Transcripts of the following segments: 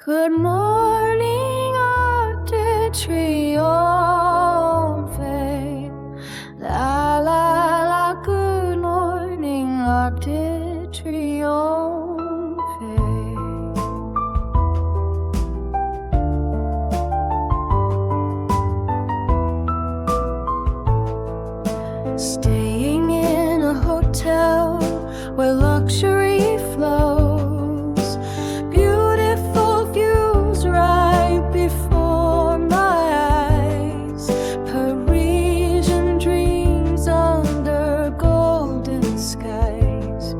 Good morning, Arc de Triomphe. La la la, good morning, Arc de Triomphe. Staying in a hotel where luxury flows, beautiful views right before my eyes, Parisian dreams under golden skies.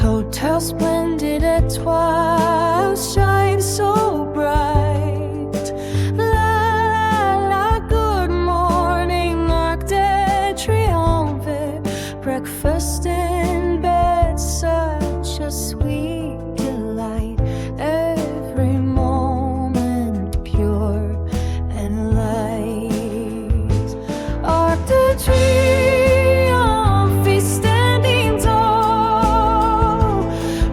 Hotel Splendid Etoile shine so bright. La la, good morning, Arc de Triomphe. Breakfast in bed, such a sweet delight. Every moment pure and light. Arc de Triomphe standing tall.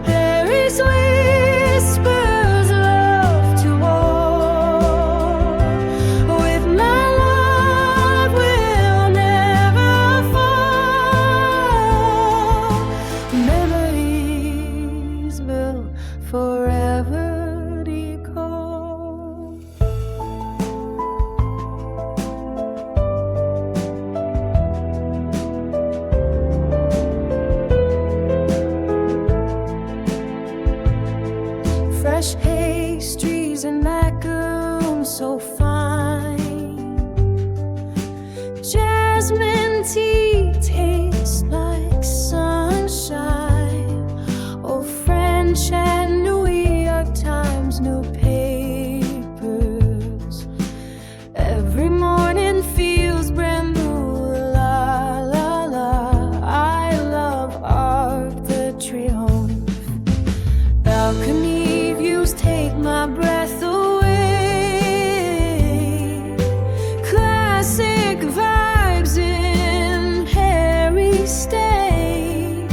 Paris whispers love to all. With my love will never fall. Memories will forever recall. Fresh pastries and macaroons so fine. Jasmine tea tastes like sunshine. Oh, French and New York Times new papers. Every morning feels brand new. La la la, I love Arc de Triomphe. Balcony views take my breath away. Classic vibes in Harry stay.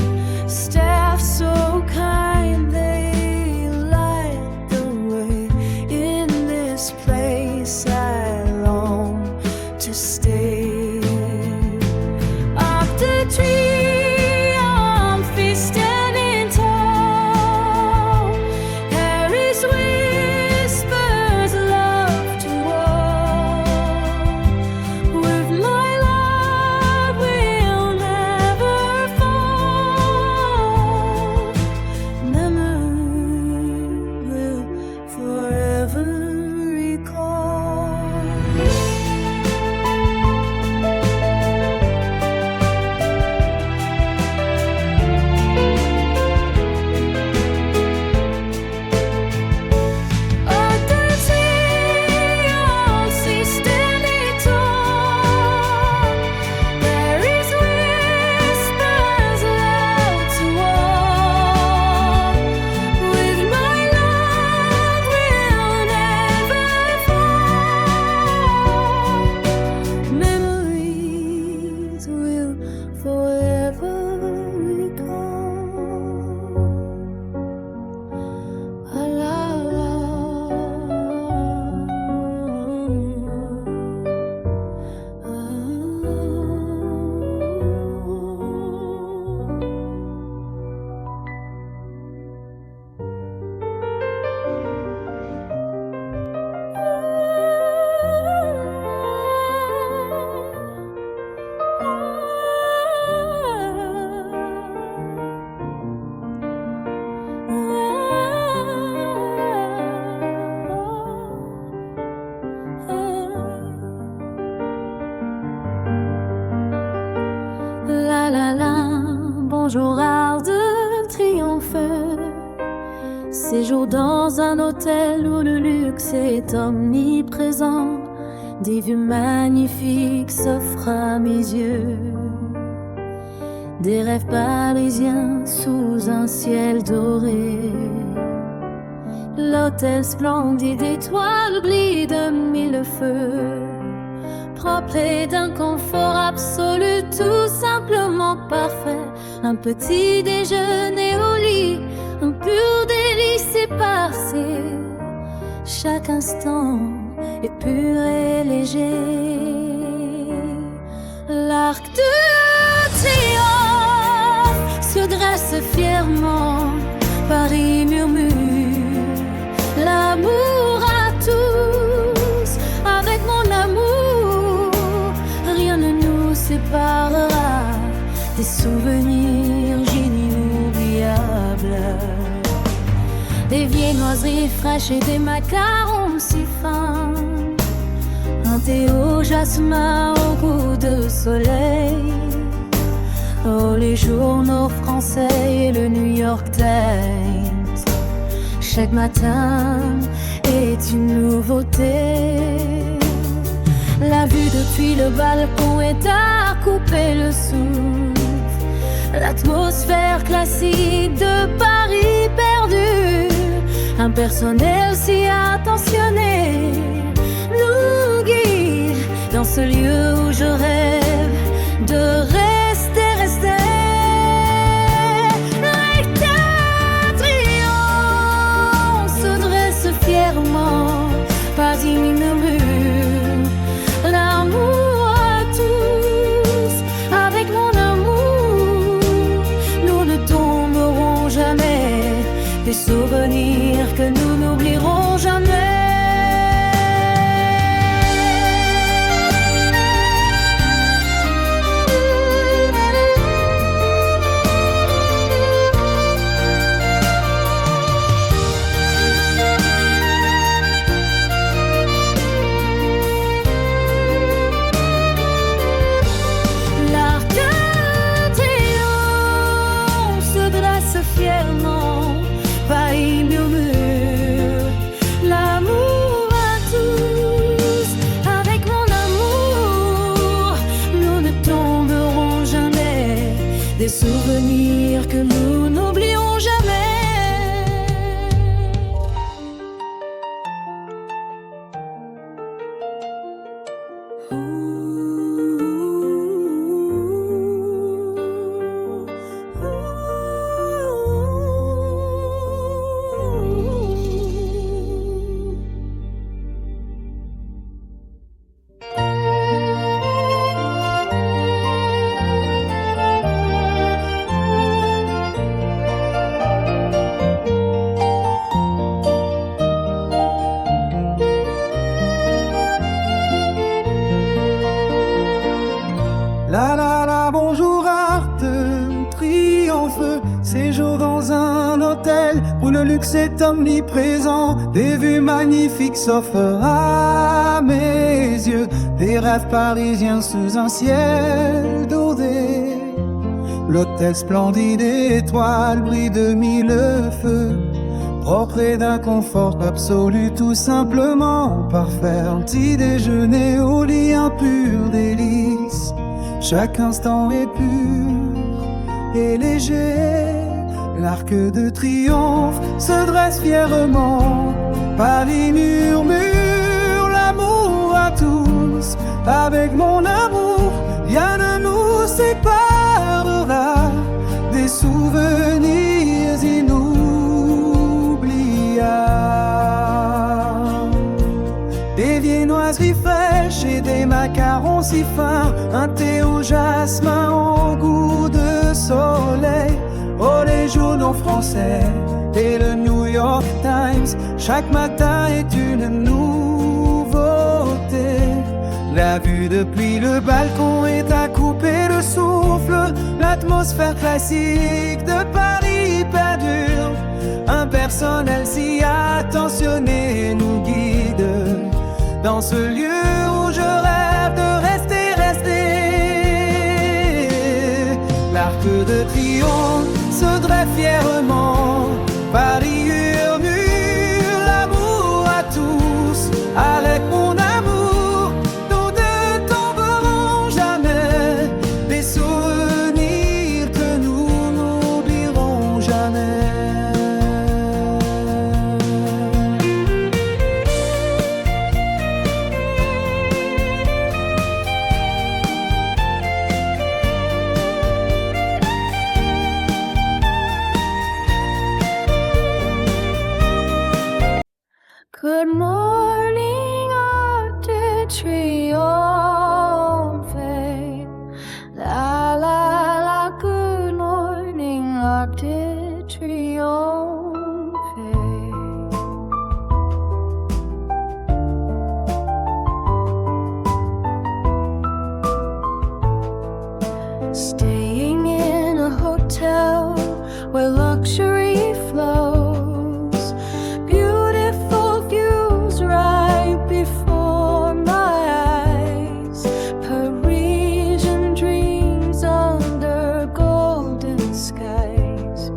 Staff so kind, they light the way. In this place I long to stay. Arc de Triomphe standing tall. Paris whispers love to all. With my love will never fall. Memory will forever recall. Arc de Triomphe standing tall. Paris whispers love to all. With my love will never fall. Memories will forever recall. La la la. La la la, bonjour Arc de Triomphe. Séjour dans un hôtel où le luxe est omniprésent. Des vues magnifiques s'offrent à mes yeux. Des rêves parisiens sous un ciel doré. L'hôtel splendide d'étoiles brille de mille feux. Propre et d'un confort absolu, tout simplement parfait. Un petit déjeuner au lit, un pur délice éparse. chaque instant est pur et léger. L'arc de triomphe se dresse fièrement, Paris murmure l'amour à tous. Avec mon amour, rien ne nous séparera des souvenirs inoubliables, des viennoiseries fraîches et des macarons si fins, un thé au jasmin au goût de soleil. Oh, les journaux français et le New York Times, chaque matin est une nouveauté. La vue depuis le balcon est à couper le souffle, l'atmosphère classique de Paris perdu, un personnel si attentionné nous guide dans ce lieu où je rêve de rester. L'arc de triomphe se dresse fièrement, Paris murmure l'amour à tous. Avec mon amour, nous ne tomberons jamais, des souvenirs que nous n'oublierons jamais. Des souvenirs que nous n'oublierons jamais. La la la, bonjour Arc de Triomphe, séjour dans un hôtel où le luxe est omniprésent. Des vues magnifiques s'offrent à mes yeux, des rêves parisiens sous un ciel doré. L'hôtel splendide et étoile brille de mille feux, propre et d'un confort absolu, tout simplement parfait. Un petit déjeuner au lit, un pur délice. Chaque instant est pur et léger. L'arc de triomphe se dresse fièrement, Paris murmure l'amour à tous. Avec mon amour, rien ne nous séparera, des souvenirs inoubliables, des viennoiseries fraîches et des macarons si fins, un thé au jasmin au goût de soleil. Oh, les journaux français et le New York Times, chaque matin est une nouveauté. La vue depuis le balcon est à couper le souffle, l'atmosphère classique de Paris perdure, un personnel si attentionné nous guide dans ce lieu où je rêve de rester. L'arc de triomphe se dresse fièrement, Paris murmure l'amour à tous. Avec mon amour, nous ne tomberons jamais, des souvenirs que nous n'oublierons jamais. Good morning, Arc de Triomphe. La la la, good morning, Arc de Triomphe. Staying in a hotel where luxury flows, beautiful views right before my eyes, Parisian dreams under golden skies,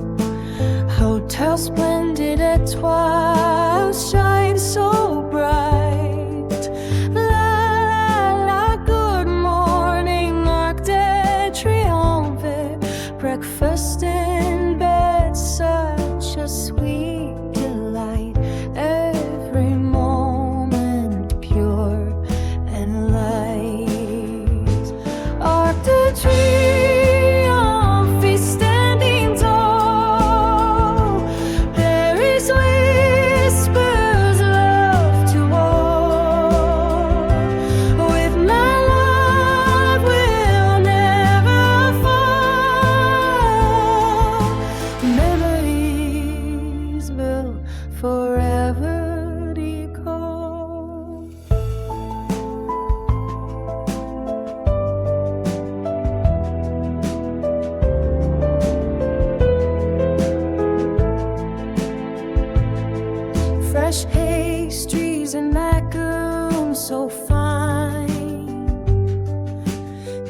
Hotel Splendid Etoile shine so bright. La la, good morning, Arc de Triomphe. Breakfast in bed, such a sweet delight. Every moment pure and light. Arc de Triomphe standing tall. Paris whispers love to all. With my love will never fall. Memories will forever recall. Fresh pastries and macaroons so fine.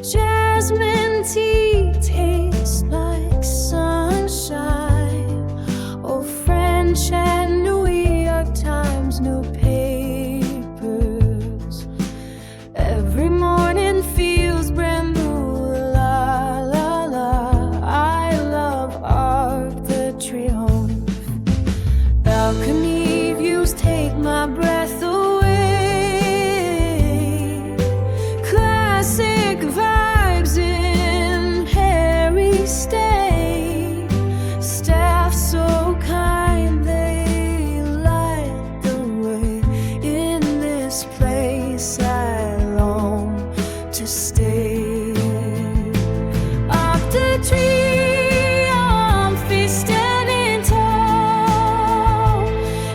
Jasmine tea tastes like sunshine. Oh, French and New York Times newspapers. Every morning feels brand new. La la la, I love Arc de Triomphe. Balcony views take my breath away. Classic vibes in Harry stay. Staff so kind, they light the way. In this place I long to stay. Arc de Triomphe standing tall.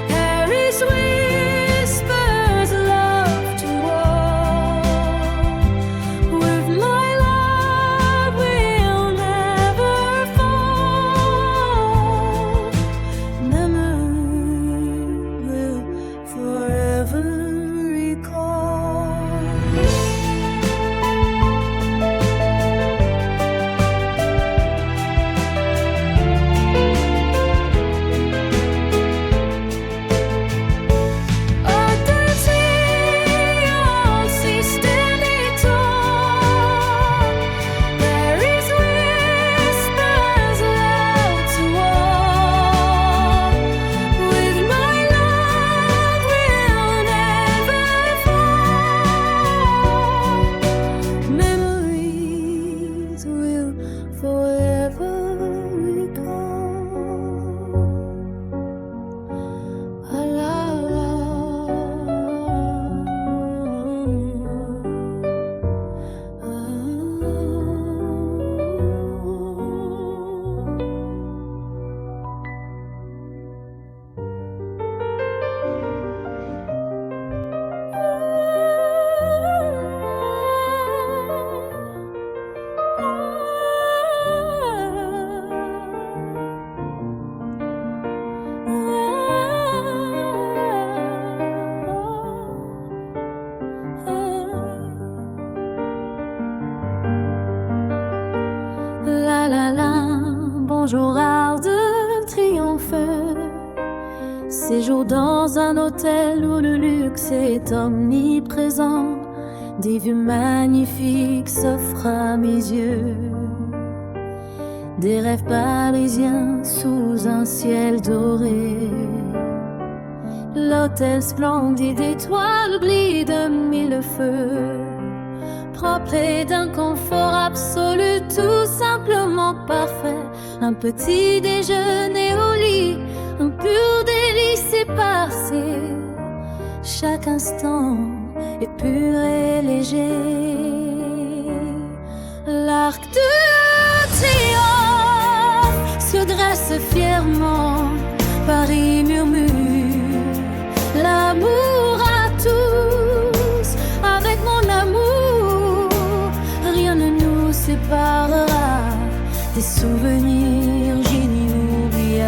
Paris whispers love to all. With my love will never fall. Memory will forever recall. Arc de Triomphe standing tall. Paris whispers love to all. With my love will never fall. Memories will forever recall. La la la. La la la, bonjour Arc de Triomphe. Séjour dans un hôtel où le luxe est omniprésent. Des vues magnifiques s'offrent à mes yeux. Des rêves parisiens sous un ciel doré. L'hôtel splendide d'étoiles brille de mille feux. Propre et d'un confort absolu, tout simplement parfait. Un petit déjeuner au lit, un pur délice éparcé. chaque instant est pur et léger. L'arc de triomphe se dresse fièrement, Paris murmure l'amour à tous. Avec mon amour, rien ne nous séparera des souvenirs inoubliables,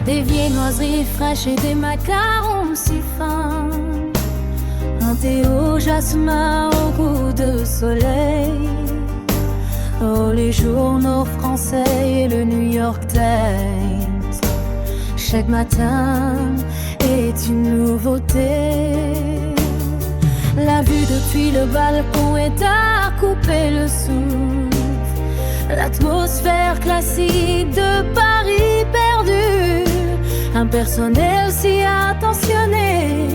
des viennoiseries fraîches et des macarons si fins, un thé au jasmin au goût de soleil. Oh, les journaux français et le New York Times, chaque matin est une nouveauté. La vue depuis le balcon est à couper le souffle, l'atmosphère classique de Paris perdu, un personnel si attentionné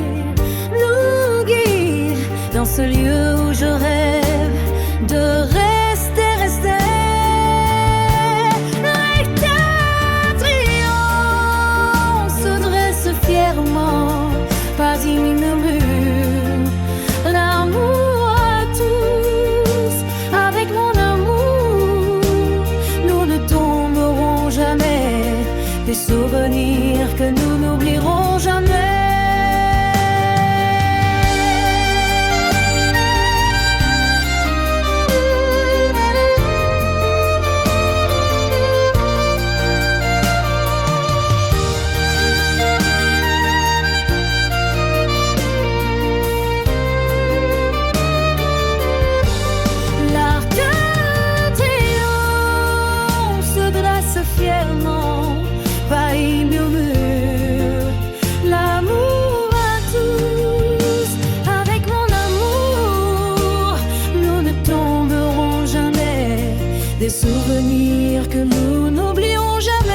nous guide dans ce lieu où je rêve de rester. L'arc de triomphe se dresse fièrement, Paris murmure l'amour à tous. Avec mon amour, nous ne tomberons jamais, des souvenirs que nous n'oublierons jamais. Des souvenirs que nous n'oublierons jamais.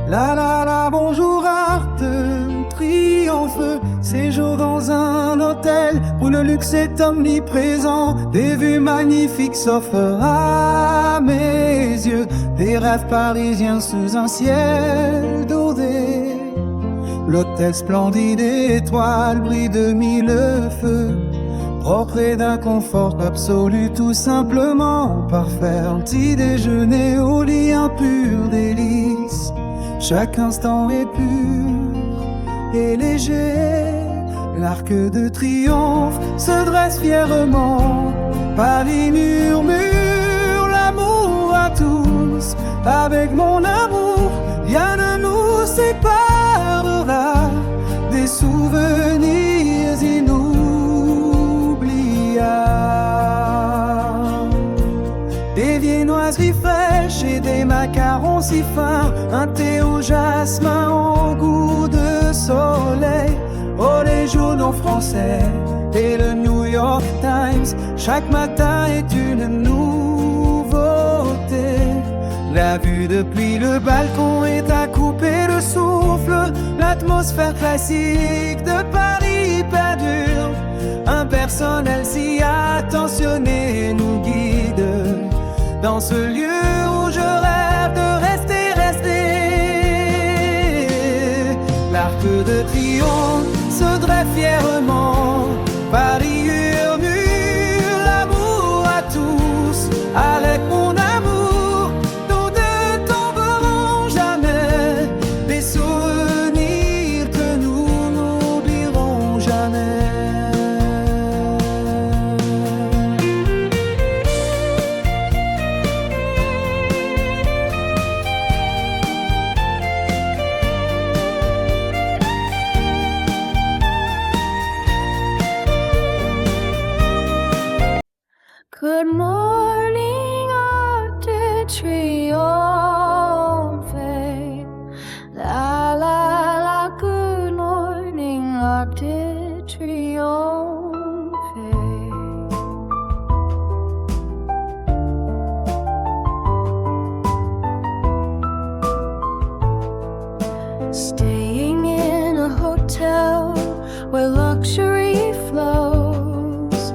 La la la, bonjour Arc de Triomphe, séjour dans un hôtel où le luxe est omniprésent. Des vues magnifiques s'offrent à mes yeux, des rêves parisiens sous un ciel doré. L'hôtel splendide et étoile brille de mille feux, propre et d'un confort absolu, tout simplement parfait. Un petit déjeuner au lit, un pur délice. Chaque instant est pur et léger. L'arc de triomphe se dresse fièrement, Paris murmure l'amour à tous. Avec mon amour, rien ne nous séparera, des souvenirs inoubliables, des viennoiseries fraîches et des macarons si fins, un thé au jasmin au goût de soleil. Oh, les journaux français et le New York Times, chaque matin est une nouveauté. La vue depuis le balcon est à couper le souffle, l'atmosphère classique de Paris perdure, un personnel si attentionné nous guide dans ce lieu où je rêve de rester. L'arc de triomphe se dresse fièrement, Paris murmure l'amour à tous. Avec mon amour, nous ne tomberons jamais, des souvenirs que nous n'oublierons jamais. Good morning, Arc de Triomphe. La la la, good morning, Arc de Triomphe. Staying in a hotel where luxury flows,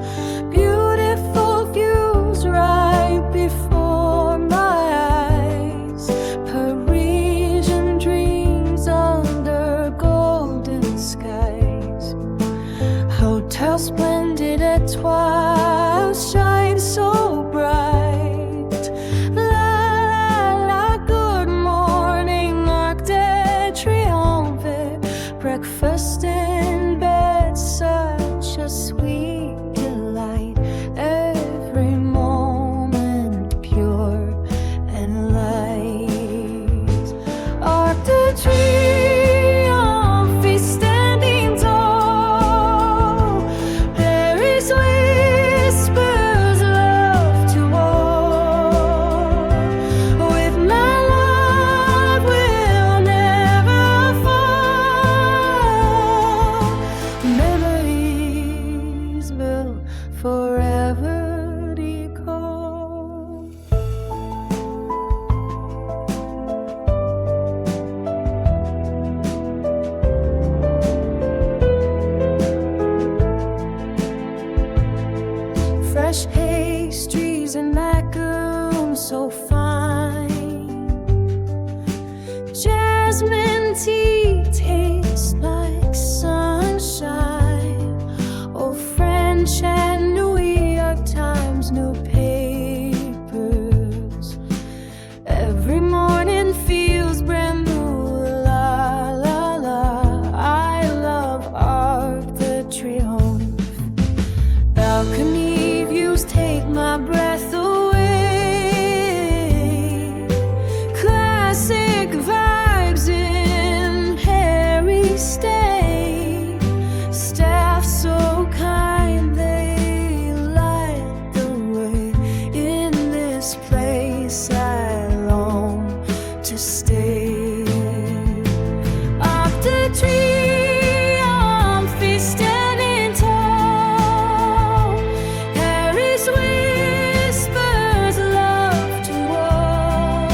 beautiful views right before my eyes, Parisian dreams under golden skies, Hotel Splendid Etoile shine so bright. La la, good morning, Arc de Triomphe. Breakfast in bed, such a sweet delight. Every moment pure and light. Arc de Triomphe standing tall. Paris whispers love to all. With my love will never fall. Memories will forever recall. Fresh pastries and macaroons so fine. Jasmine tea tastes like sunshine. Oh, French and New York Times newspapers. Every morning feels brand new. La la la, I love Arc de Triomphe. Balcony views take my breath away. Classic vibes in Harry stay. Staff so kind, they light the way. In this place I long to stay. Arc de Triomphe standing tall. Paris whispers love to all.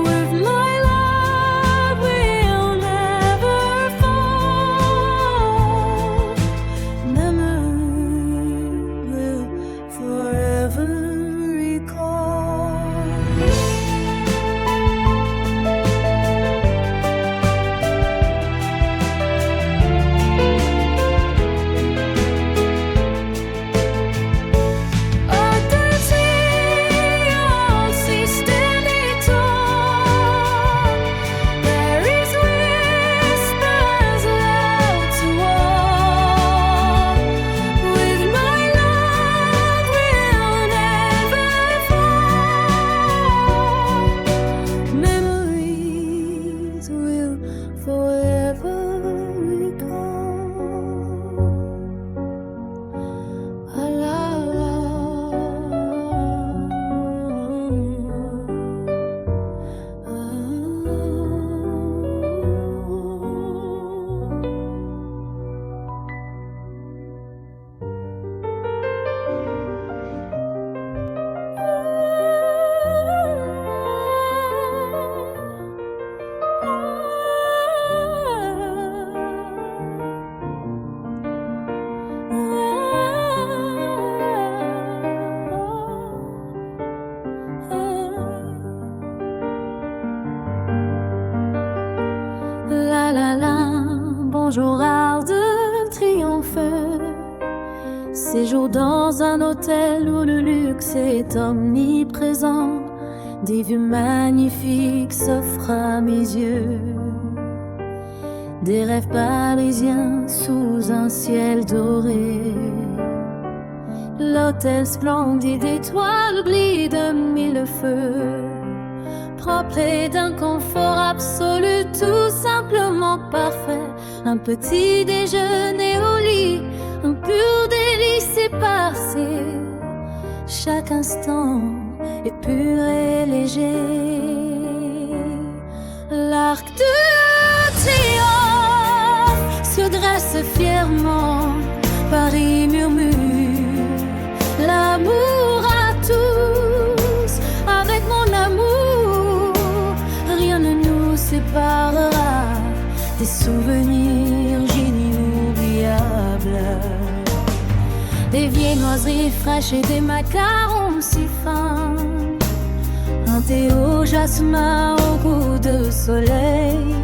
With my love will never fall. Memory will forever recall. Arc de Triomphe standing tall. Paris whispers love to all. With my love will never fall. Memories will forever recall. La la la. La la la, bonjour Arc de Triomphe. Séjour dans un hôtel où le luxe est omniprésent. Des vues magnifiques s'offrent à mes yeux. Des rêves parisiens sous un ciel doré. L'hôtel splendide d'étoiles brille de mille feux. Propre et d'un confort absolu, tout simplement parfait. Un petit déjeuner au lit, un pur délice éparcé. chaque instant est pur et léger. L'arc de triomphe se dresse fièrement, Paris murmure l'amour à tous. Avec mon amour, rien ne nous séparera des souvenirs inoubliables, des viennoiseries fraîches et des macarons si fins, un thé au jasmin au goût de soleil.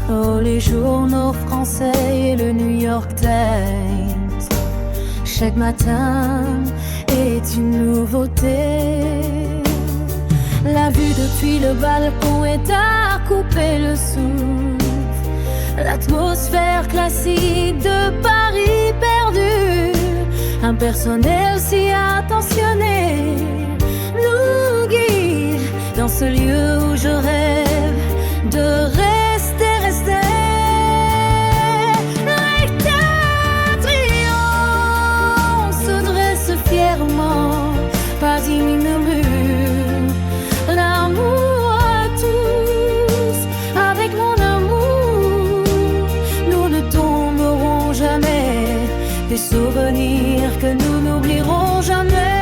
Oh, les journaux français et le New York Times, chaque matin est une nouveauté. La vue depuis le balcon est à couper le souffle, l'atmosphère classique de Paris perdu, un personnel si attentionné nous guide dans ce lieu où je rêve de rester. L'arc de triomphe se dresse fièrement, Paris murmure l'amour à tous. Avec mon amour, nous ne tomberons jamais, des souvenirs que nous n'oublierons jamais.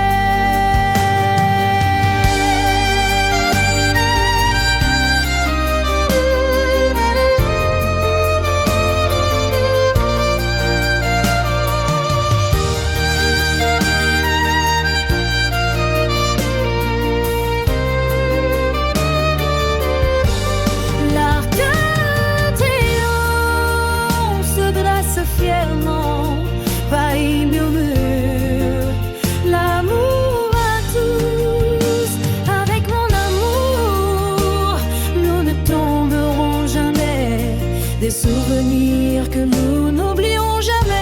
Des souvenirs que nous n'oublierons jamais.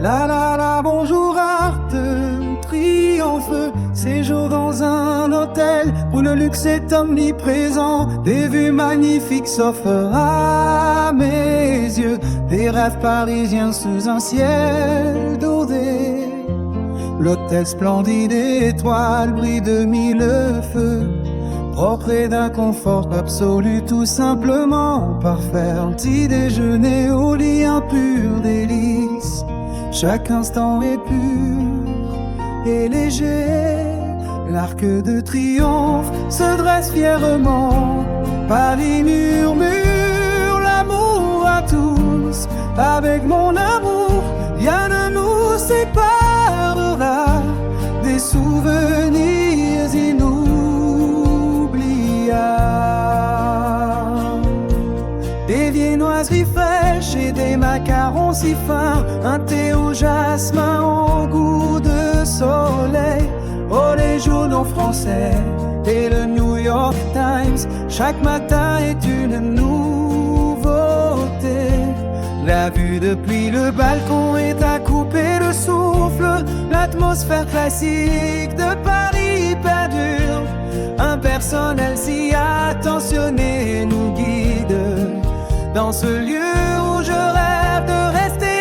La la la, bonjour Arc de Triomphe, séjour dans un hôtel où le luxe est omniprésent. Des vues magnifiques s'offrent à mes yeux, des rêves parisiens sous un ciel doré. L'hôtel splendide et étoile brille de mille feux, propre et d'un confort absolu, tout simplement parfait. Un petit déjeuner au lit, un pur délice. Chaque instant est pur et léger. L'arc de triomphe se dresse fièrement, Paris murmure l'amour à tous. Avec mon amour, rien ne nous séparera, des souvenirs inoubliables, des viennoiseries fraîches et des macarons si fins, un thé au jasmin au goût de soleil. Oh, les journaux français et le New York Times, chaque matin est une nouveauté. La vue depuis le balcon est à couper le souffle, l'atmosphère classique de Paris perdure, un personnel si attentionné nous guide dans ce lieu où je rêve de rester.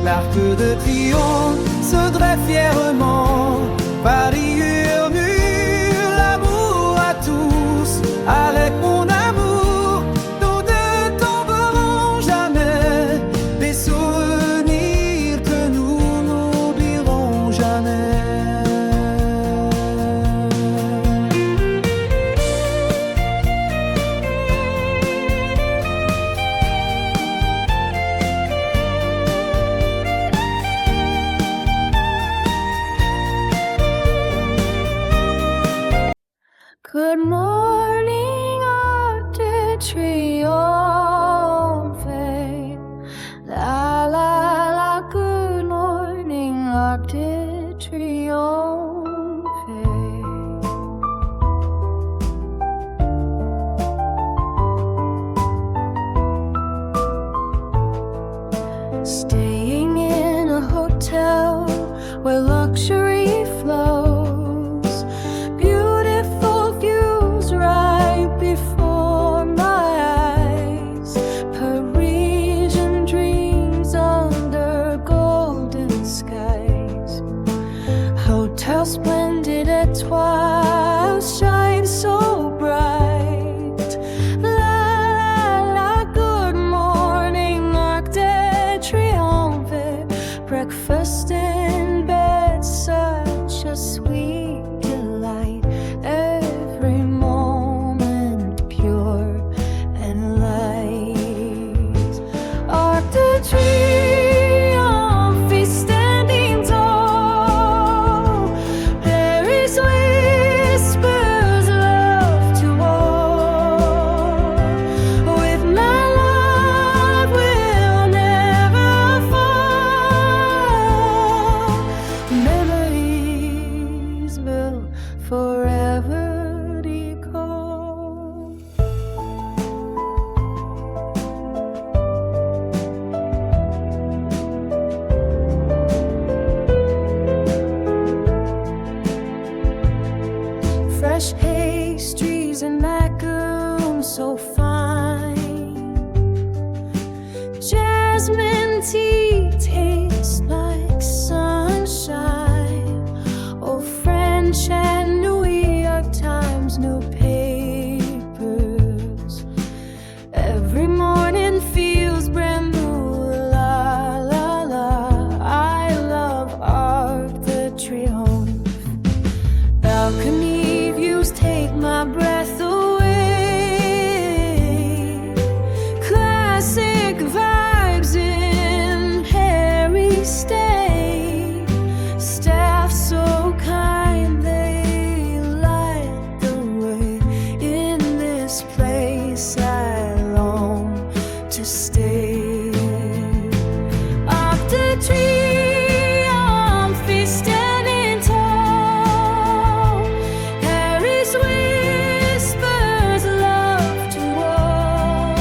L'arc de triomphe se dresse fièrement, Paris murmure l'amour à tous. Avec mon amour, nous ne tomberons jamais, des souvenirs que nous n'oublierons jamais. Good morning, Arc de Triomphe. La la la, good morning, Arc de Triomphe. Staying in a hotel where luxury flows, beautiful views right before my eyes, Parisian dreams under golden skies, Hotel Splendid Etoile shine so bright. La la, good morning, Arc de Triomphe. Breakfast in bed, such a sweet delight. Every moment pure and light. Arc de Triomphe standing tall. Paris whispers love to all. With my love will never fall. Memories will forever recall. Fresh pastries and macaroons so fine. Jasmine tea tastes like sunshine. Oh, French and New York Times newspapers. Every morning feels brand new. La la la, I love Arc de Triomphe. Balcony views take my breath away. Classic vibes in Harry stay. Staff so kind, they light the way. In this place I long to stay. Arc de Triomphe standing tall. Paris whispers love to all.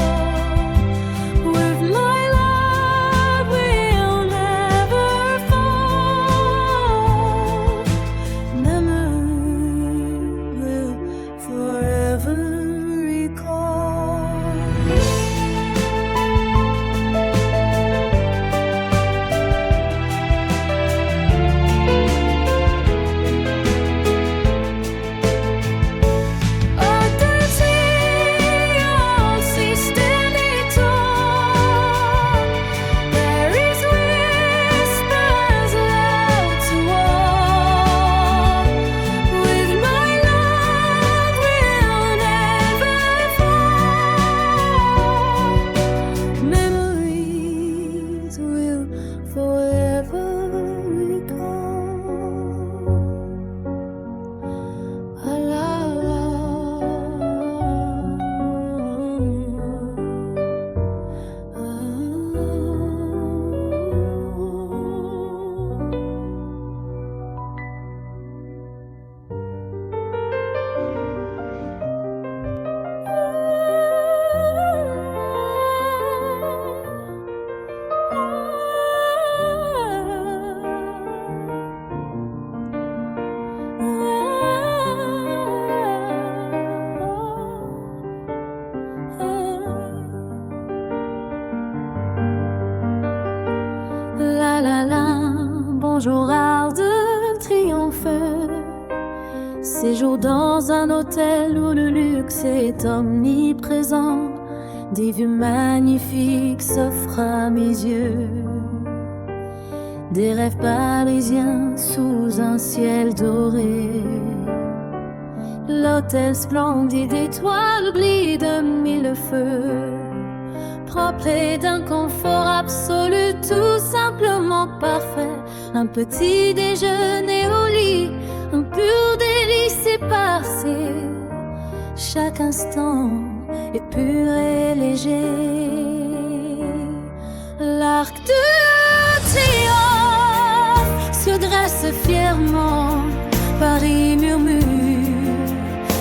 With my love will never fall. Memory will forever recall. Arc de Triomphe standing tall. Paris whispers love to all. With my love will never fall. Memories will forever recall. La la la. La la la, bonjour Arc de Triomphe. Séjour dans un hôtel où le luxe est omniprésent. Des vues magnifiques s'offrent à mes yeux. Des rêves parisiens sous un ciel doré. L'hôtel splendide d'étoiles brille de mille feux. Propre et d'un confort absolu, tout simplement parfait. Un petit déjeuner au lit, un pur délice éparcé. Chaque instant est pur et léger. L'arc de triomphe se dresse fièrement. Paris murmure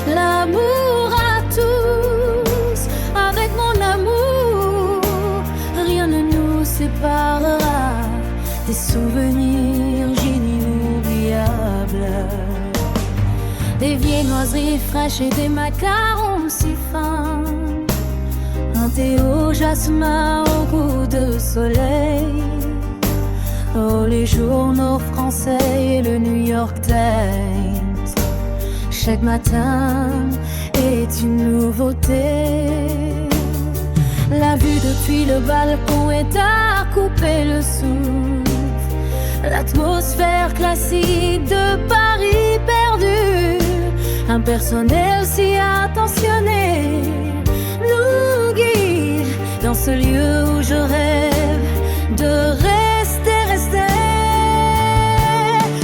l'amour à tous. Avec mon amour, rien ne nous séparera des souvenirs inoubliables. Des viennoiseries fraîches et des macarons si fins. Un thé au jasmin au goût de soleil. Oh, les journaux français et le New York Times. Chaque matin est une nouveauté. La vue depuis le balcon est à couper le souffle. L'atmosphère classique de Paris perdu. Un personnel si attentionné nous guide dans ce lieu où je rêve de rester.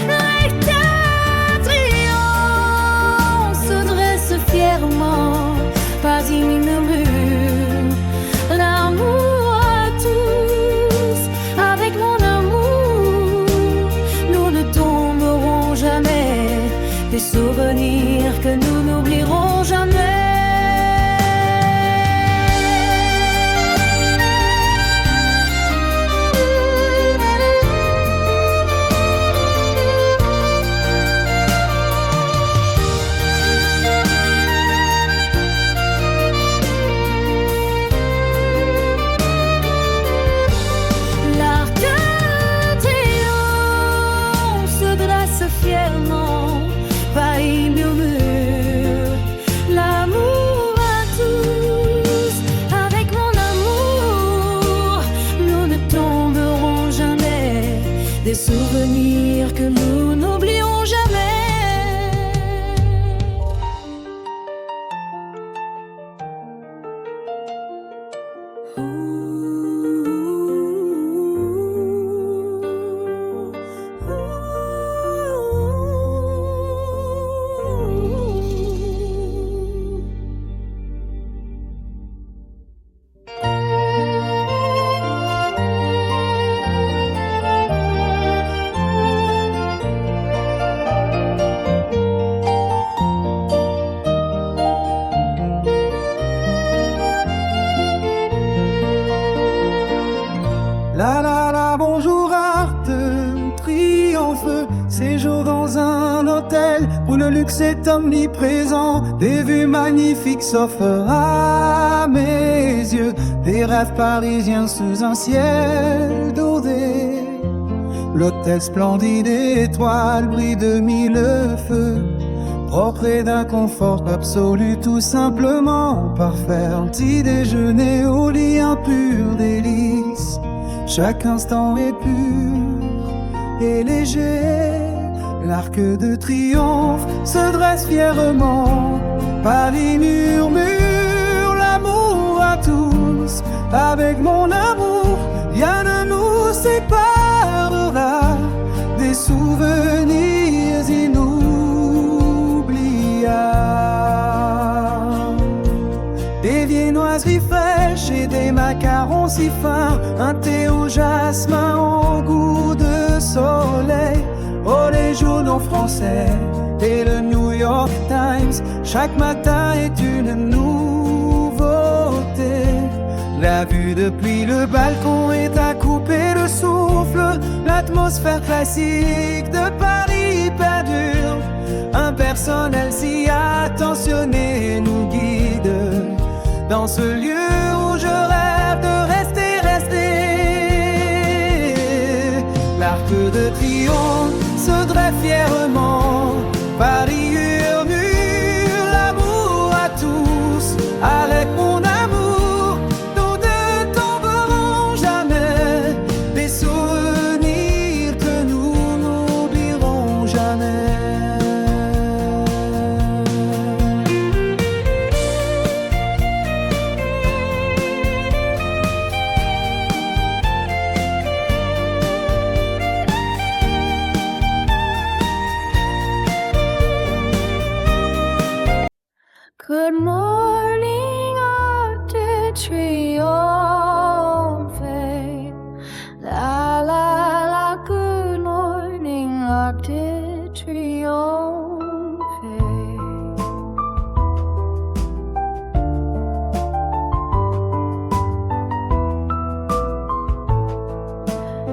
L'arc de triomphe se dresse fièrement. Paris murmure l'amour à tous. Avec mon amour, nous ne tomberons jamais. Des souvenirs que nous n'oublierons jamais. L'arc de triomphe se dresse fièrement. Paris murmure l'amour à tous. Avec mon amour, nous ne tomberons jamais. Des souvenirs que nous n'oublierons jamais. La la la, bonjour Arc de Triomphe. Séjour dans un hôtel où le luxe est omniprésent. Des vues magnifiques s'offrent à mes yeux. Des rêves parisiens sous un ciel doré. L'hôtel splendide et étoile brille de mille feux. Propre et d'un confort absolu, tout simplement parfait. Un petit déjeuner au lit, un pur délice. Chaque instant est pur et léger. L'arc de triomphe se dresse fièrement. Paris murmure l'amour à tous. Avec mon amour, rien ne nous séparera. Des souvenirs inoubliables. Des viennoiseries fraîches et des macarons si fins. Un thé au jasmin au goût de soleil. Oh, les journaux français et le New York Times. Chaque matin est une nouveauté. La vue depuis le balcon est à couper le souffle. L'atmosphère classique de Paris perdure. Un personnel si attentionné nous guide dans ce lieu où je rêve de rester. L'arc de triomphe se dresse fièrement. Paris murmure l'amour à tous. Avec mon amour, nous ne tomberons jamais. Des souvenirs que nous n'oublierons jamais. Good morning, Arc de Triomphe. La la la, good morning, Arc de Triomphe.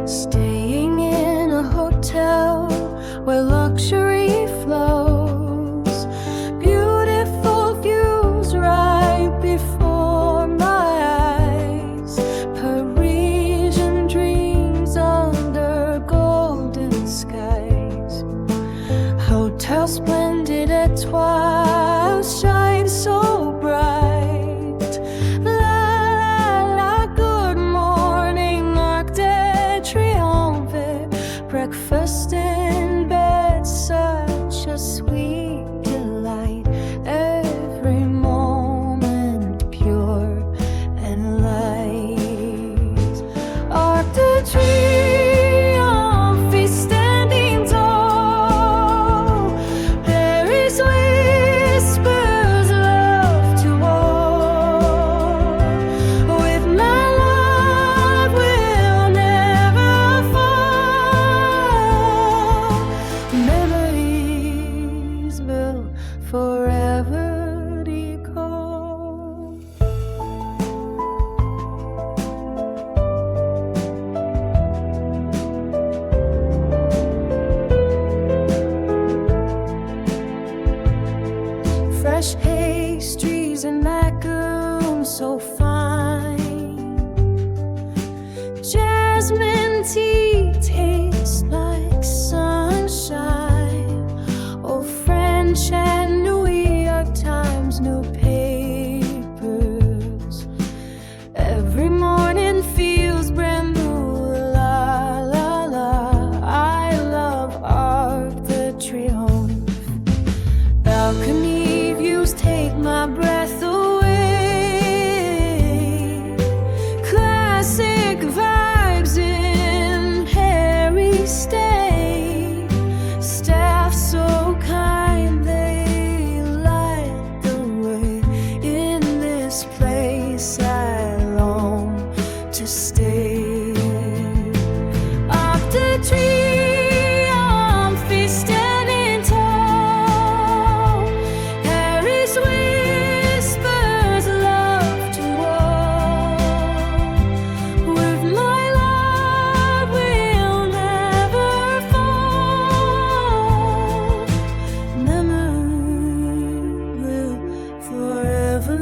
Staying in a hotel where luxury flows, beautiful views right before my eyes, Parisian dreams under golden skies, Hotel Splendid Etoile shine so bright. La la, good morning, Arc de Triomphe. Breakfast in bed, such a sweet delight. Every moment pure and light. Arc de Triomphe standing tall. Paris whispers love to all. With my love will never fall. Memories will forever recall. Fresh pastries and macaroons so fine. Jasmine tea tastes like sunshine. Oh, French and New York Times newspapers. Every morning feels brand new. La la la, I love Arc de Triomphe. Balcony views take my breath away. Classic vibes in Harry stay. Staff so kind, they light the way. In this place I long to stay. Arc de Triomphe standing tall. Paris whispers love to all. With my love will never fall. Memory will forever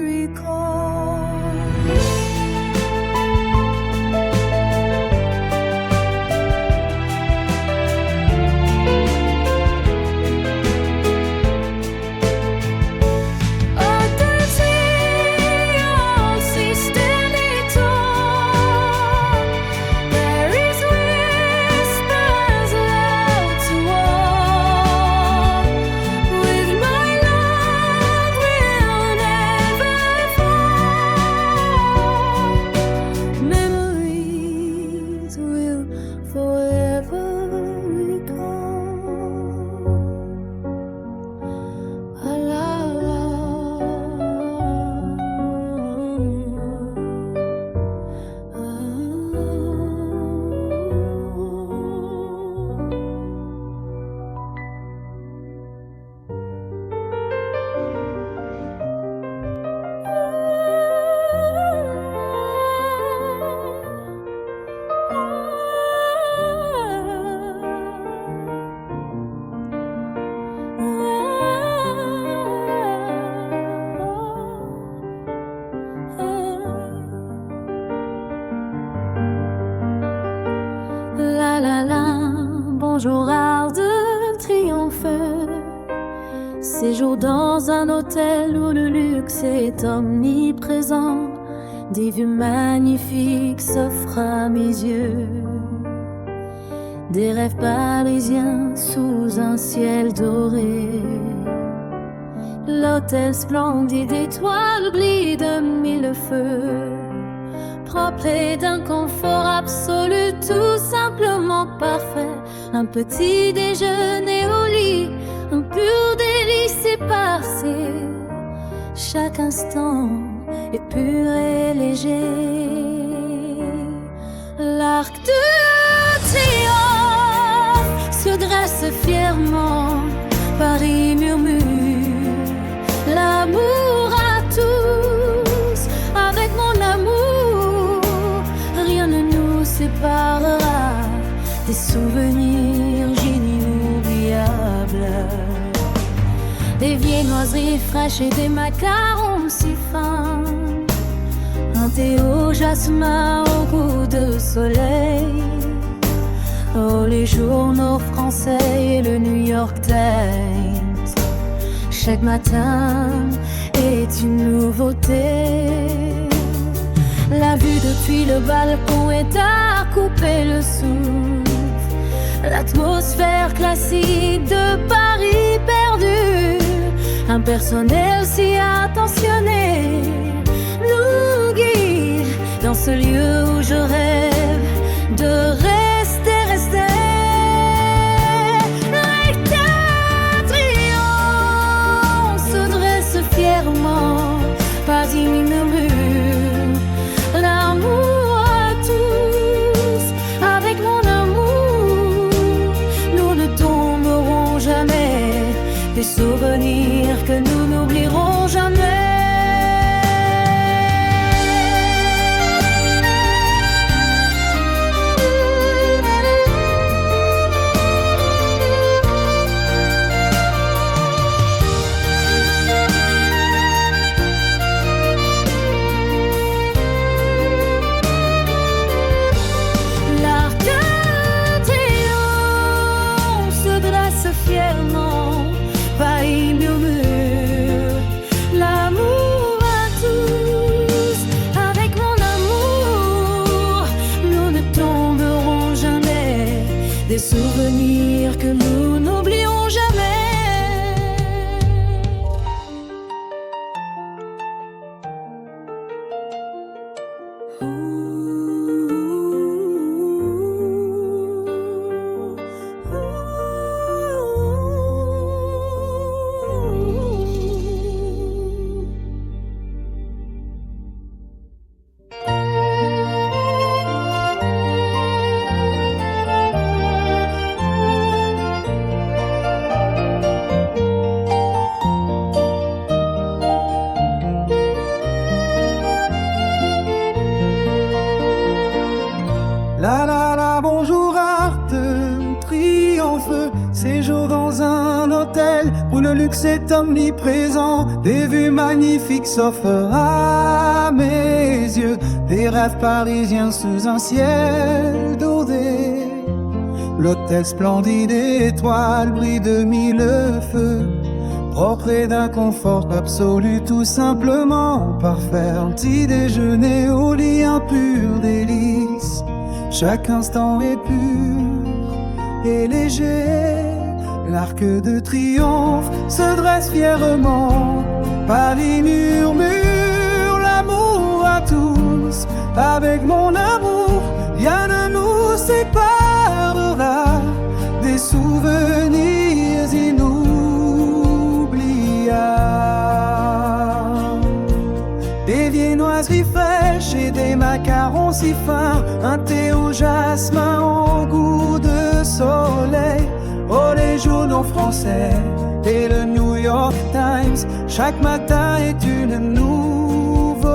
recall. Arc de Triomphe standing tall. Paris whispers love to all. With my love will never fall. Memories will forever recall. La la la. La la la, bonjour Arc de Triomphe. Séjour dans un hôtel où le luxe est omniprésent. Des vues magnifiques s'offrent à mes yeux. Des rêves parisiens sous un ciel doré. L'hôtel splendide d'étoiles brille de mille feux. Propre et d'un confort absolu, tout simplement parfait. Un petit déjeuner au lit, un pur délice éparcé. chaque instant est pur et léger. L'arc de triomphe se dresse fièrement, Paris murmure l'amour à tous. Avec mon amour, rien ne nous séparera des souvenirs inoubliables, des viennoiseries fraîches et des macarons si fins, un thé au jasmin au goût de soleil. Oh, les journaux français et le New York Times, chaque matin est une nouveauté. La vue depuis le balcon est à couper le souffle, l'atmosphère classique de Paris perdu, un personnel si attentionné nous guide dans ce lieu où je rêve de rester. L'arc de triomphe se dresse fièrement, Paris murmure l'amour à tous. Avec mon amour, nous ne tomberons jamais, des souvenirs que nous n'oublierons jamais. Des souvenirs que nous n'oublierons jamais. La la la, bonjour Arc de Triomphe, séjour dans un hôtel où le luxe est omniprésent. Des vues magnifiques s'offrent à mes yeux, des rêves parisiens sous un ciel doré. L'hôtel splendide et étoile brille de mille feux, propre et d'un confort absolu, tout simplement parfait. Un petit déjeuner au lit, un pur délice. Chaque instant est pur et léger. L'arc de triomphe se dresse fièrement, Paris murmure l'amour à tous. Avec mon amour, rien ne nous séparera, des souvenirs inoubliables, des viennoiseries fraîches et des macarons si fins, un thé au jasmin au goût de soleil. Oh, les journaux français et le New York Times, chaque matin est une nouveauté.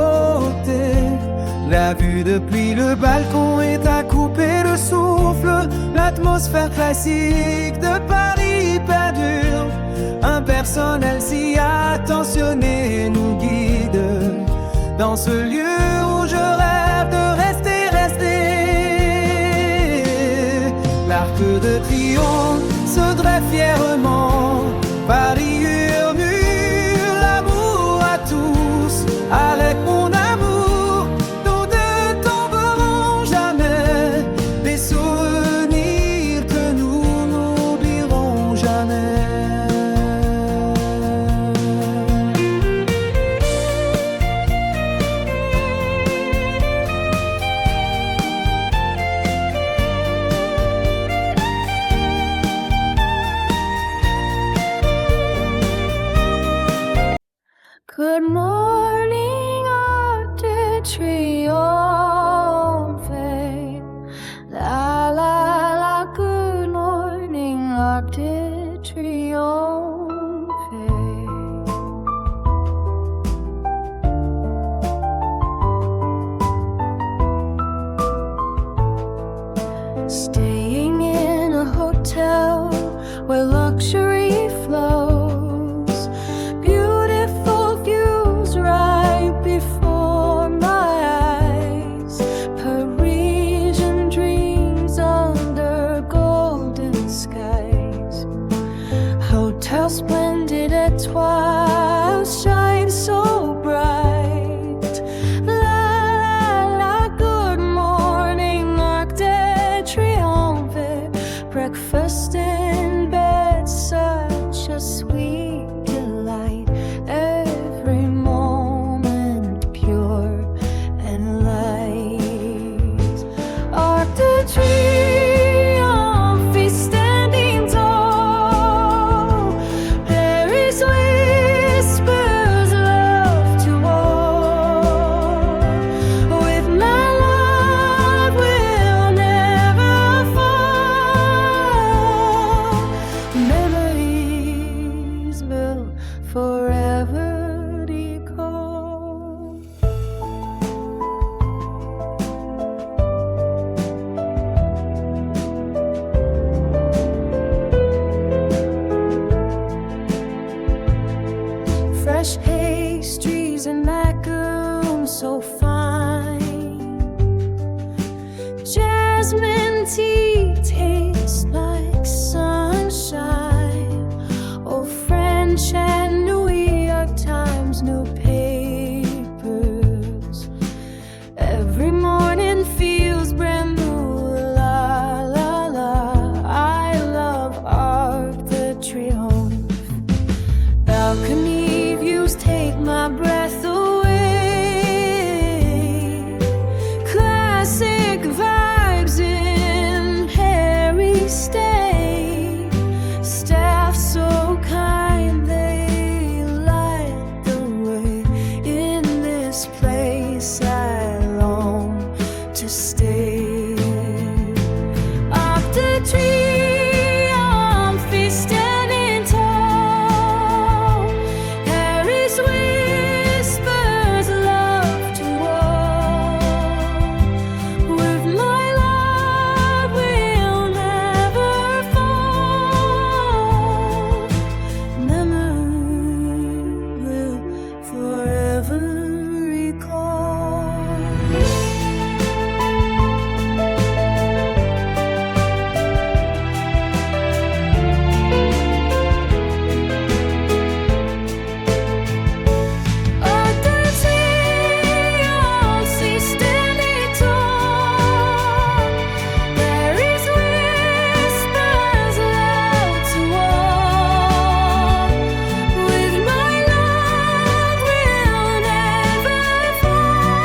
La vue depuis le balcon est à couper le souffle, l'atmosphère classique de Paris perdure, un personnel si attentionné nous guide dans ce lieu où je rêve de rester. L'arc de triomphe se dresse fièrement, Paris murmure l'amour à tous. Avec mon amour, nous ne tomberons jamais, des souvenirs que nous n'oublierons jamais. Good morning, Arc de Triomphe. La la la, good morning, Arc de Triomphe. Staying in a hotel where luxury flows, beautiful views right before my eyes, Parisian dreams under golden skies, Hotel Splendid Etoile shine so bright. La la, good morning, Arc de Triomphe. Breakfast in bed, such a sweet delight. Every moment pure and light. Arc de Triomphe standing tall. Paris whispers love to all. With my love will never fall. Memories will forever recall. Fresh pastries and macaroons so fine. Jasmine tea tastes like sunshine. Oh, French and New York Times newspapers. Every morning feels brand new. La la la, I love Arc de Triomphe. Balcony views take my breath away. Classic vibes in Harry stay. Staff so kind, they light the way. In this place I long to stay. Arc de Triomphe standing tall. Paris whispers love to all. With my love will never fall. Memory will forever recall. Arc de Triomphe standing tall. Paris whispers love to all. With my love will never fall.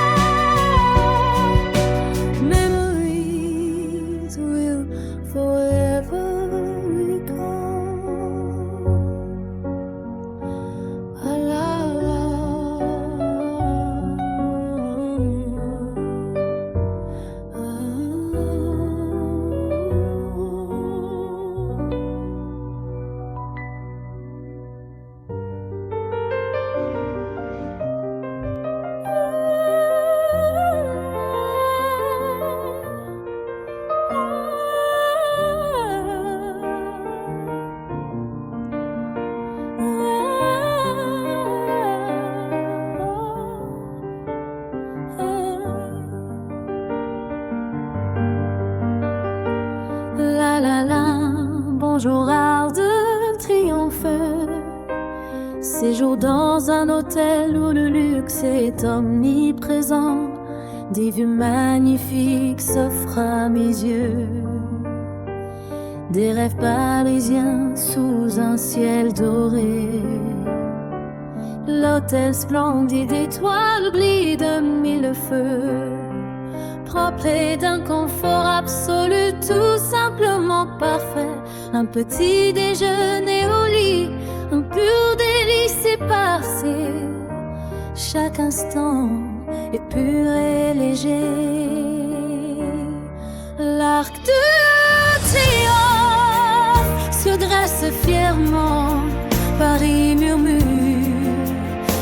Memories will forever recall. La la la. La la la, bonjour Arc de Triomphe. Séjour dans un hôtel où le luxe est omniprésent. Des vues magnifiques s'offrent à mes yeux. Des rêves parisiens sous un ciel doré. L'hôtel splendide d'étoiles brille de mille feux. Propre et d'un confort absolu, tout simplement parfait. Un petit déjeuner au lit, un pur délice éparcé. chaque instant est pur et léger. L'arc de triomphe se dresse fièrement, Paris murmure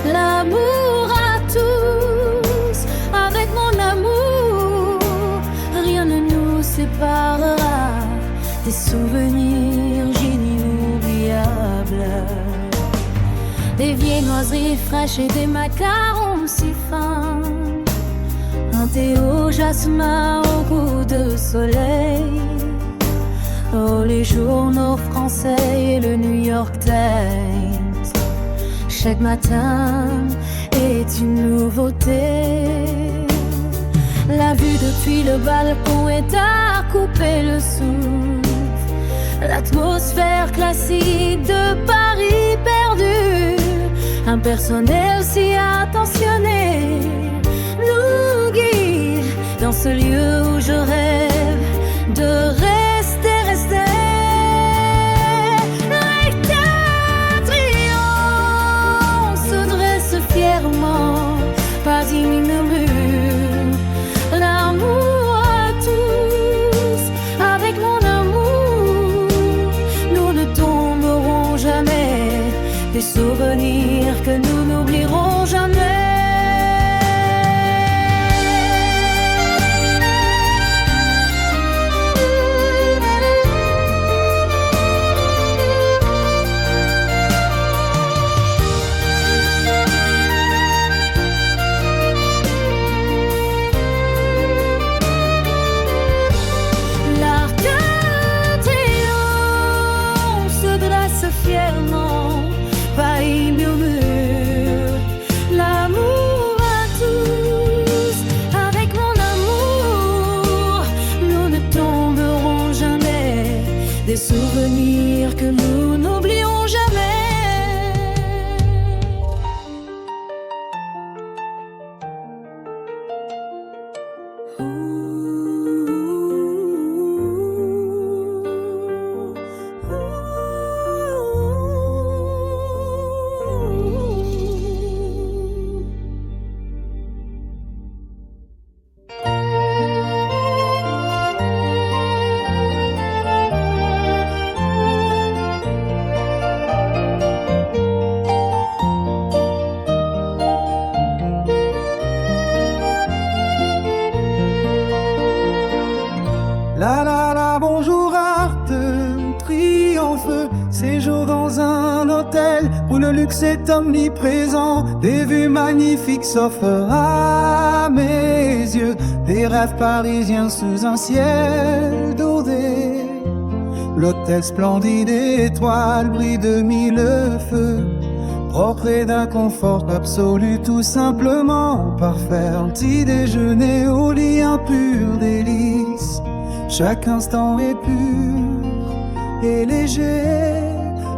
l'amour à tous. Avec mon amour, rien ne nous séparera des souvenirs inoubliables, des viennoiseries fraîches et des macarons si fins, un thé au jasmin au goût de soleil. Oh, les journaux français et le New York Times, chaque matin est une nouveauté. La vue depuis le balcon est à couper le souffle, l'atmosphère classique de Paris perdu, un personnel si attentionné nous guide dans ce lieu où je rêve de rester. L'arc de triomphe se dresse fièrement, Paris murmure l'amour à tous. Avec mon amour, nous ne tomberons jamais, des souvenirs que nous n'oublierons jamais. Des souvenirs que nous n'oublierons jamais. La la la, bonjour Arc de Triomphe, séjour dans un hôtel où le luxe est omniprésent. Des vues magnifiques s'offrent à mes yeux, des rêves parisiens sous un ciel doré. L'hôtel splendide et étoile brille de mille feux, propre et d'un confort absolu, tout simplement parfait. Un petit déjeuner au lit, un pur délice. Chaque instant est pur et léger.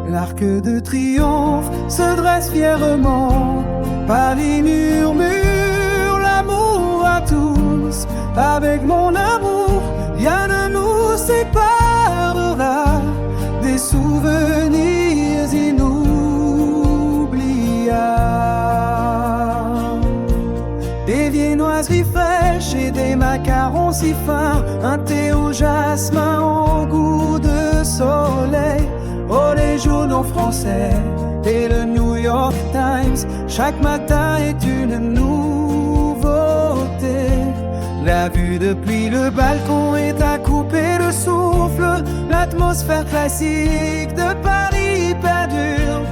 L'arc de triomphe se dresse fièrement, Paris murmure l'amour à tous. Avec mon amour, rien ne nous séparera, des souvenirs inoubliables, des viennoiseries fraîches et des macarons si fins, un thé au jasmin au goût de soleil. Oh, les journaux français et le New York Times, chaque matin est une nouveauté. La vue depuis le balcon est à couper le souffle, l'atmosphère classique de Paris perdure,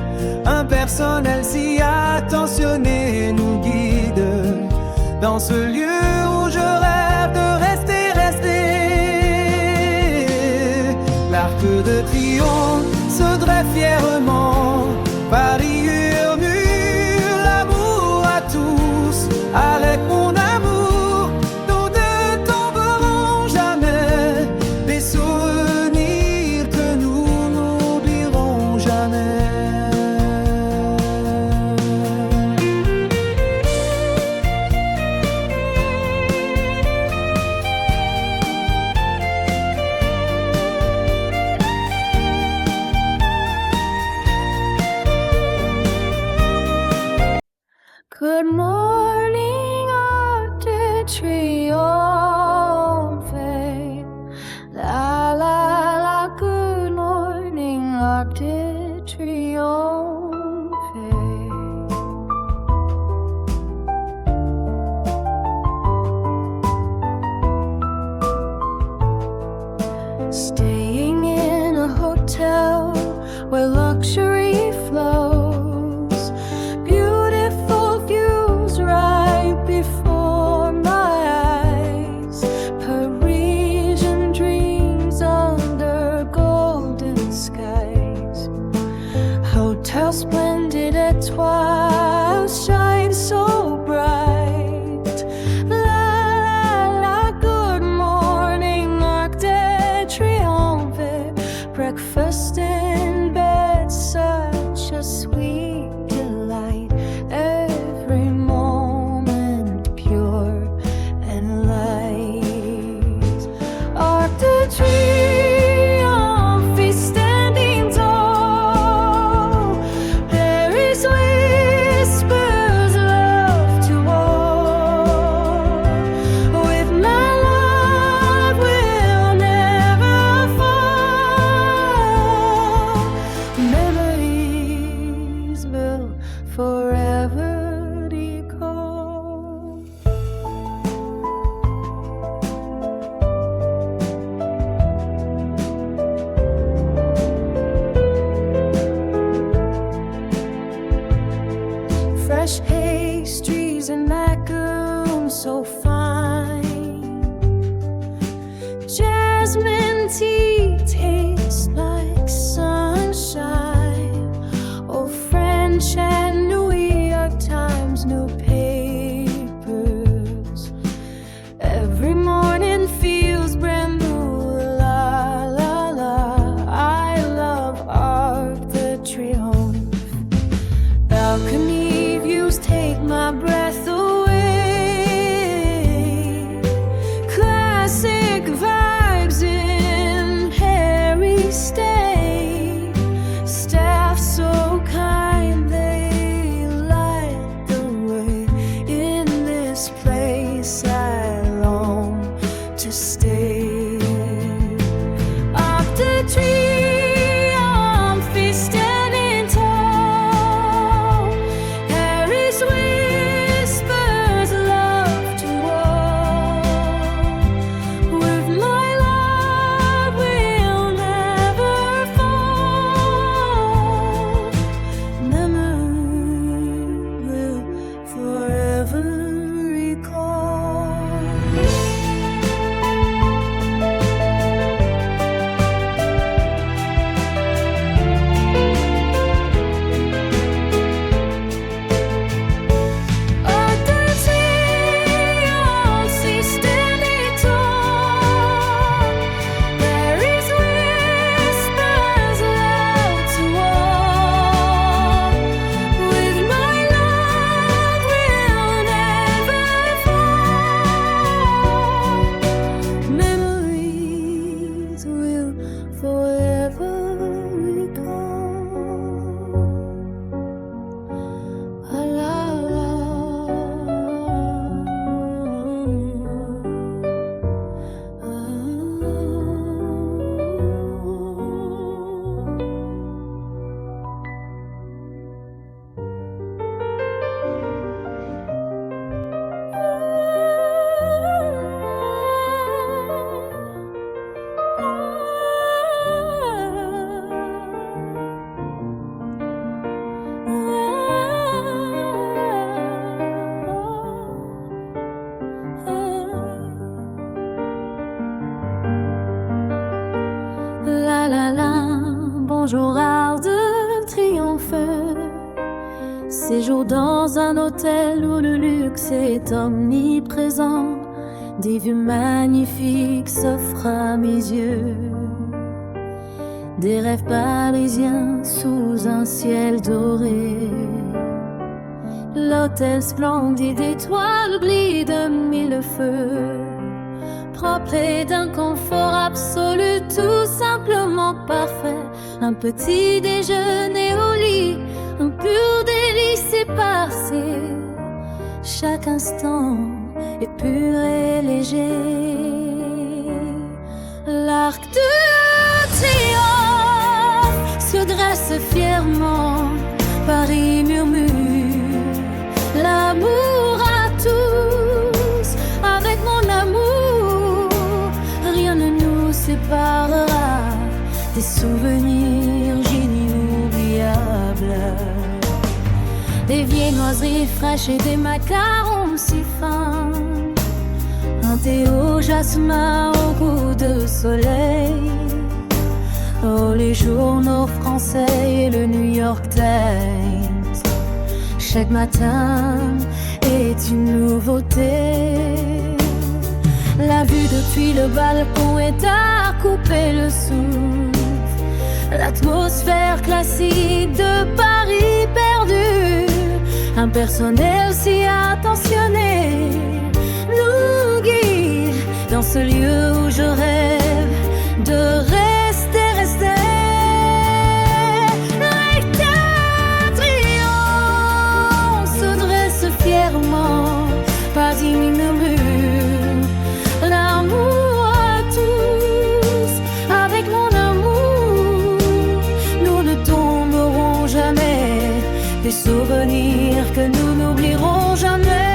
un personnel si attentionné nous guide dans ce lieu où je rêve de rester. L'arc de triomphe se dresse fièrement, Paris murmure l'amour à tous. Avec mon amour, nous ne tomberons jamais, des souvenirs que nous n'oublierons jamais. Good morning, Arc de Triomphe. La la la, good morning, Arc de Triomphe. Staying in a hotel where luxury flows, beautiful views right before my eyes, Parisian dreams under golden skies, Hotel Splendid Etoile shine so bright. La la, good morning, Arc de Triomphe. Breakfast in bed, such a sweet delight. Every moment pure and light. Arc de Triomphe standing tall. Paris whispers love to all. With my love will never fall. Memories will forever recall. Fresh pastries and macaroons so fine. Jasmine tea tastes like sunshine. Oh, French and New York Times newspapers. Every morning feels brand new. La la la, I love Arc de Triomphe. Balcony views take my breath away. Classic vibes in Harry stay. Staff so kind, they light the way. In this place I long to stay. Arc de Triomphe standing tall. Paris whispers love to all. With my love will never fall. Memory will forever recall. Arc de Triomphe standing tall. Paris whispers love to all. With my love will never fall. Memories will forever recall. La la la. La la la, bonjour Arc de Triomphe. Séjour dans un hôtel où le luxe est omniprésent. Des vues magnifiques s'offrent à mes yeux. Des rêves parisiens sous un ciel doré. L'hôtel splendide d'étoiles brille de mille feux. Propre et d'un confort absolu, tout simplement parfait. Un petit déjeuner au lit, un pur délice éparcé. chaque instant est pur et léger. L'arc de triomphe se dresse fièrement, Paris murmure l'amour à tous. Avec mon amour, rien ne nous séparera des souvenirs inoubliables, des viennoiseries fraîches et des macarons si fins, un thé au jasmin au goût de soleil. Oh, les journaux français et le New York Times, chaque matin est une nouveauté. La vue depuis le balcon est à couper le souffle, l'atmosphère classique de Paris perdu, un personnel si attentionné nous guide dans ce lieu où je rêve de rester. L'arc de triomphe se dresse fièrement, Paris murmure l'amour à tous. Avec mon amour, nous ne tomberons jamais, des souvenirs que nous n'oublierons jamais.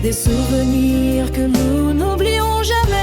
Des souvenirs que nous n'oublierons jamais.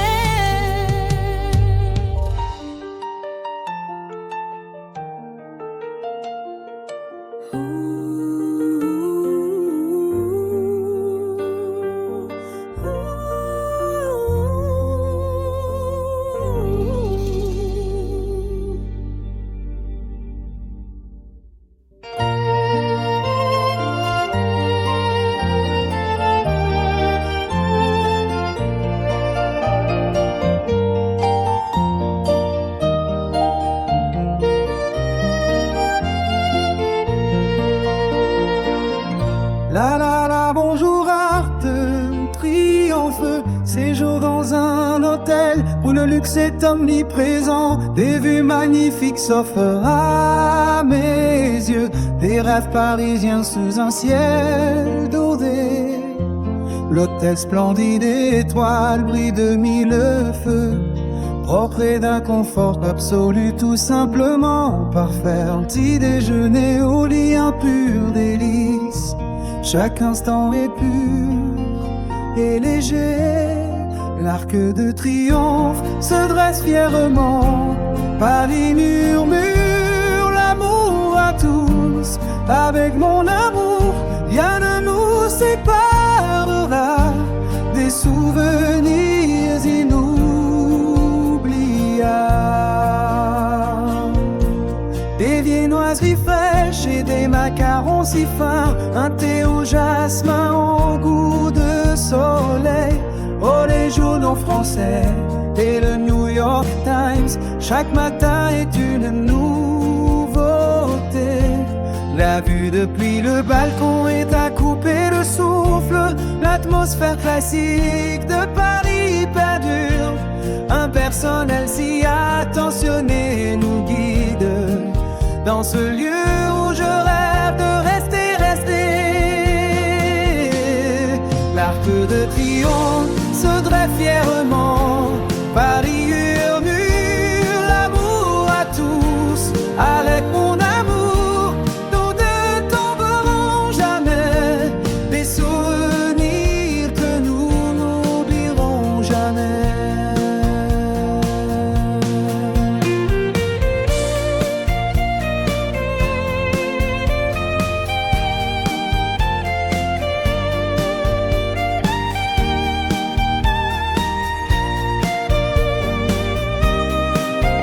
La la la, bonjour Arc de Triomphe, séjour dans un hôtel où le luxe est omniprésent. Des vues magnifiques s'offrent à mes yeux, des rêves parisiens sous un ciel doré. L'hôtel splendide et étoile brille de mille feux, propre et d'un confort absolu, tout simplement parfait. Un petit déjeuner au lit, un pur délice. Chaque instant est pur et léger. L'arc de triomphe se dresse fièrement, Paris murmure l'amour à tous. Avec mon amour, rien ne nous séparera, des souvenirs inoubliables, des viennoiseries fraîches et des macarons si fins, un thé au jasmin au goût de soleil. Oh, les journaux français et le New York Times, chaque matin est une nouveauté. La vue depuis le balcon est à couper le souffle, l'atmosphère classique de Paris perdure, un personnel si attentionné nous guide dans ce lieu où je rêve de rester. L'arc de triomphe se dresse fièrement,